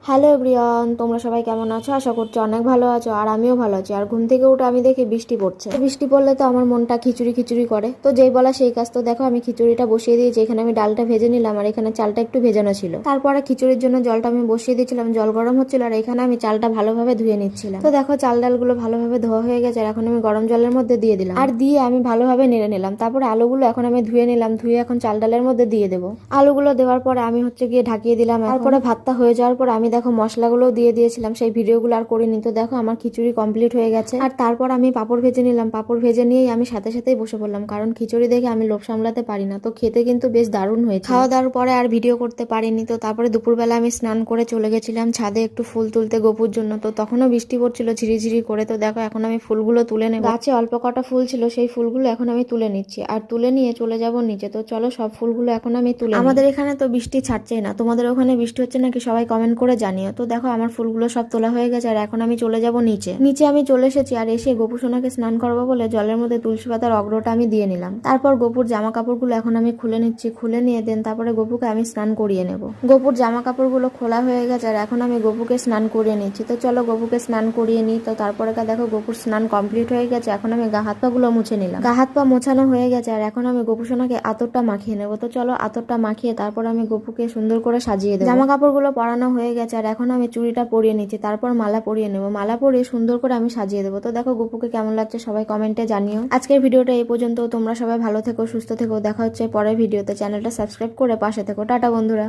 Hello everyone, তোমরা সবাই কেমন আছো? আশা করছি অনেক ভালো আছো। আর আমিও ভালো আছি। আর ঘুম থেকে উঠে আমি দেখি বৃষ্টি পড়ছে। বৃষ্টি পড়লে তো আমার মনটা খিচুড়ি খিচুড়ি করে। তো যেই বলা সেই কাজ। তো দেখো আমি খিচুড়িটা বসিয়ে দিয়েছি। এখানে আমি ডালটা ভেজে নিলাম আর এখানে চালটা একটু ভেজানো ছিল। তারপরে খিচুড়ির জন্য জলটা আমি বসিয়ে দিয়েছিলাম, জল গরম হচ্ছিল আর এখানে আমি চালটা ভালোভাবে ধুয়ে নিচ্ছিলাম। তো দেখো চাল ডালগুলো ভালোভাবে ধোয়া হয়ে গেছে আর এখন আমি গরম জলের মধ্যে দিয়ে দিলাম আর দিয়ে আমি ভালোভাবে নেড়ে নিলাম। তারপরে আলুগুলো এখন আমি ধুয়ে নিলাম, ধুয়ে এখন চাল ডালের মধ্যে দিয়ে দেবো। আলুগুলো দেওয়ার পরে আমি গিয়ে ঢাকিয়ে দিলাম। তারপরে ভাতটা হয়ে যাওয়ার পর আমি দেখো মশলাগুলো দিয়ে দিয়েছিলাম, সেই ভিডিওগুলো আর করিনি। তো দেখো আমার খিচুড়ি কমপ্লিট হয়ে গেছে। আর তারপর আমি পাপড় ভেজে নিলাম। পাপড় ভেজে নিয়েই আমি সাথে সাথেই বসে পড়লাম, কারণ খিচুড়ি দেখে আমি লোভ সামলাতে পারি না। তো খেতে কিন্তু বেশ দারুণ হয়েছে। খাওয়া দাওয়ার পরে আর ভিডিও করতে পারিনি। তো তারপরে দুপুরবেলা আমি স্নান করে চলে গেছিলাম ছাদে একটু ফুল তুলতে গোপুর জন্য। তো তখনও বৃষ্টি পড়ছিল ঝিরিঝিরি করে। তো দেখো এখন আমি ফুলগুলো তুলে নেব। গাছে অল্প কটা ফুল ছিল, সেই ফুলগুলো এখন আমি তুলে নিচ্ছি আর তুলে নিয়ে চলে যাব নিচে। তো চলো সব ফুলগুলো এখন আমি তুলে নিই। আমাদের এখানে তো বৃষ্টি ছাড়ছেই না। তোমাদের ওখানে বৃষ্টি হচ্ছে নাকি সবাই কমেন্ট করে জানিও। তো দেখো আমার ফুলগুলো সব তোলা হয়ে গেছে আর এখন আমি চলে যাব নিচে। নিচে আমি চলে এসেছি আর এসে গোপু সোনাকে স্নান করবো বলে জলের মধ্যে তুলসী পাতার অগ্রটা আমি দিয়ে নিলাম। তারপর গোপুর জামা কাপড়গুলো এখন আমি খুলে নিচ্ছি। খুলে নিয়ে দেন তারপরে গোপুকে আমি স্নান করিয়ে নেব। গোপুর জামা কাপড়গুলো খোলা হয়ে গেছে আর এখন আমি গোপুকে স্নান করিয়ে নিচ্ছি। তো চলো গোপুকে স্নান করিয়ে নিই। তো তারপরে দেখো গোপুর স্নান কমপ্লিট হয়ে গেছে। এখন আমি গা হাত পা গুলো মুছে নিলাম। গা হাত পা মোছানো হয়ে গেছে আর এখন আমি গোপু সোনাকে আতরটা মাখিয়ে নেবো। তো চলো আতরটা মাখিয়ে তারপর আমি গোপুকে সুন্দর করে সাজিয়ে দেবো। জামা কাপড়গুলো পরানো হয়ে গেছে আর এখন আমি চুড়িটা পরিয়ে নিচ্ছি। তারপর মালা পরিয়ে নেবো। মালা পরিয়ে সুন্দর করে আমি সাজিয়ে দেবো। তো দেখো গোপুকে কেমন লাগছে সবাই কমেন্টে জানিও। আজকের ভিডিওটা এই পর্যন্ত। তোমরা সবাই ভালো থেকো, সুস্থ থেকো। দেখা হচ্ছে পরের ভিডিওতে। চ্যানেলটা সাবস্ক্রাইব করে পাশে থেকো। টাটা বন্ধুরা।